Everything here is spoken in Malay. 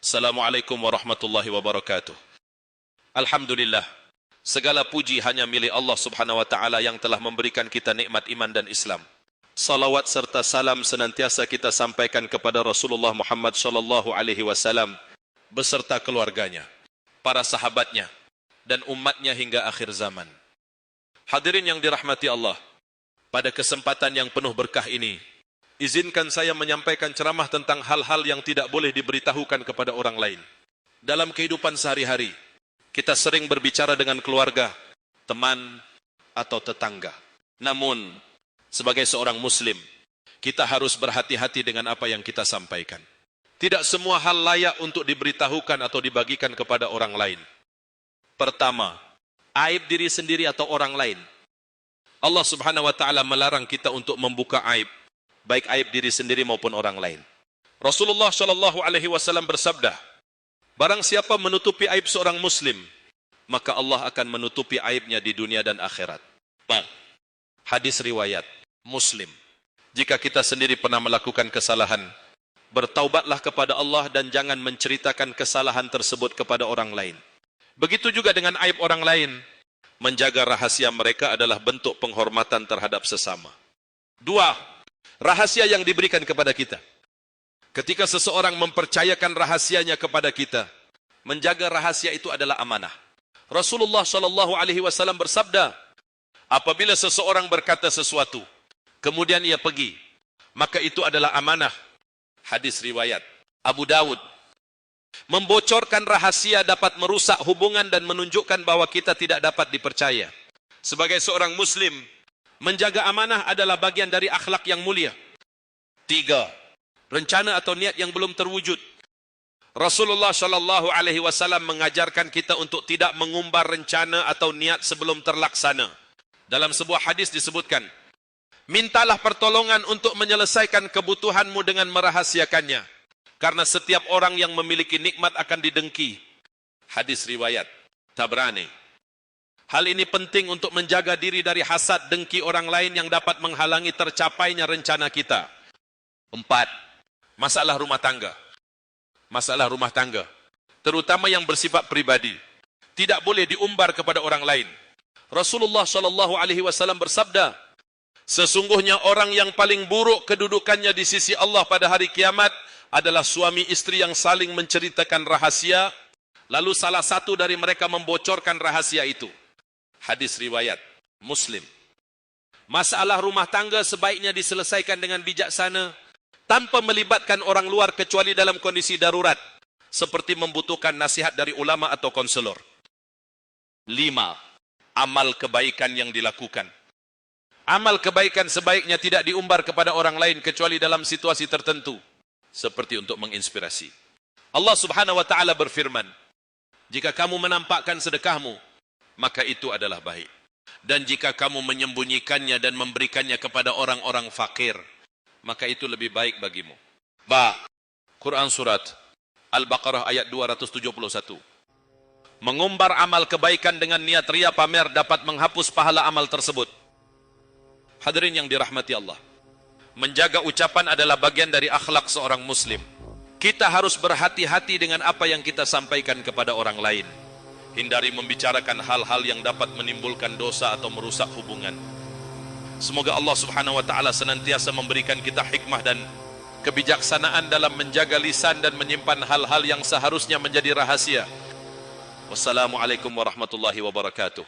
Assalamualaikum warahmatullahi wabarakatuh. Alhamdulillah, segala puji hanya milik Allah subhanahu wa ta'ala yang telah memberikan kita nikmat iman dan Islam. Salawat serta salam senantiasa kita sampaikan kepada Rasulullah Muhammad sallallahu alaihi wasallam beserta keluarganya, para sahabatnya, dan umatnya hingga akhir zaman. Hadirin yang dirahmati Allah, pada kesempatan yang penuh berkah ini, izinkan saya menyampaikan ceramah tentang hal-hal yang tidak boleh diberitahukan kepada orang lain. Dalam kehidupan sehari-hari, kita sering berbicara dengan keluarga, teman, atau tetangga. Namun, sebagai seorang Muslim, kita harus berhati-hati dengan apa yang kita sampaikan. Tidak semua hal layak untuk diberitahukan atau dibagikan kepada orang lain. Pertama, aib diri sendiri atau orang lain. Allah subhanahu wa ta'ala melarang kita untuk membuka aib, baik aib diri sendiri maupun orang lain. Rasulullah sallallahu alaihi wasallam bersabda, barang siapa menutupi aib seorang muslim, maka Allah akan menutupi aibnya di dunia dan akhirat. Hadis riwayat Muslim. Jika kita sendiri pernah melakukan kesalahan, bertaubatlah kepada Allah dan jangan menceritakan kesalahan tersebut kepada orang lain. Begitu juga dengan aib orang lain. Menjaga rahasia mereka adalah bentuk penghormatan terhadap sesama. Dua, rahasia yang diberikan kepada kita. Ketika seseorang mempercayakan rahasianya kepada kita, menjaga rahasia itu adalah amanah. Rasulullah sallallahu alaihi wasallam bersabda, apabila seseorang berkata sesuatu, kemudian ia pergi, maka itu adalah amanah. Hadis riwayat Abu Dawud. Membocorkan rahasia dapat merusak hubungan dan menunjukkan bahwa kita tidak dapat dipercaya. Sebagai seorang muslim, menjaga amanah adalah bagian dari akhlak yang mulia. Tiga, rencana atau niat yang belum terwujud. Rasulullah sallallahu alaihi wasallam mengajarkan kita untuk tidak mengumbar rencana atau niat sebelum terlaksana. Dalam sebuah hadis disebutkan, mintalah pertolongan untuk menyelesaikan kebutuhanmu dengan merahasiakannya. Karena setiap orang yang memiliki nikmat akan didengki. Hadis riwayat Tabrani. Hal ini penting untuk menjaga diri dari hasad dengki orang lain yang dapat menghalangi tercapainya rencana kita. Empat, masalah rumah tangga. Masalah rumah tangga, terutama yang bersifat pribadi, tidak boleh diumbar kepada orang lain. Rasulullah sallallahu alaihi wasallam bersabda, sesungguhnya orang yang paling buruk kedudukannya di sisi Allah pada hari kiamat adalah suami istri yang saling menceritakan rahasia, lalu salah satu dari mereka membocorkan rahasia itu. Hadis riwayat Muslim. Masalah rumah tangga sebaiknya diselesaikan dengan bijaksana, tanpa melibatkan orang luar kecuali dalam kondisi darurat, seperti membutuhkan nasihat dari ulama atau konselor. Lima, amal kebaikan yang dilakukan. Amal kebaikan sebaiknya tidak diumbar kepada orang lain kecuali dalam situasi tertentu, seperti untuk menginspirasi. Allah subhanahu wa ta'ala berfirman, jika kamu menampakkan sedekahmu, maka itu adalah baik. Dan jika kamu menyembunyikannya dan memberikannya kepada orang-orang fakir, maka itu lebih baik bagimu. Quran Surat Al-Baqarah ayat 271. Mengumbar amal kebaikan dengan niat ria pamer dapat menghapus pahala amal tersebut. Hadirin yang dirahmati Allah, menjaga ucapan adalah bagian dari akhlak seorang muslim. Kita harus berhati-hati dengan apa yang kita sampaikan kepada orang lain. Hindari membicarakan hal-hal yang dapat menimbulkan dosa atau merusak hubungan. Semoga Allah subhanahu wa ta'ala senantiasa memberikan kita hikmah dan kebijaksanaan dalam menjaga lisan dan menyimpan hal-hal yang seharusnya menjadi rahasia. Wassalamualaikum warahmatullahi wabarakatuh.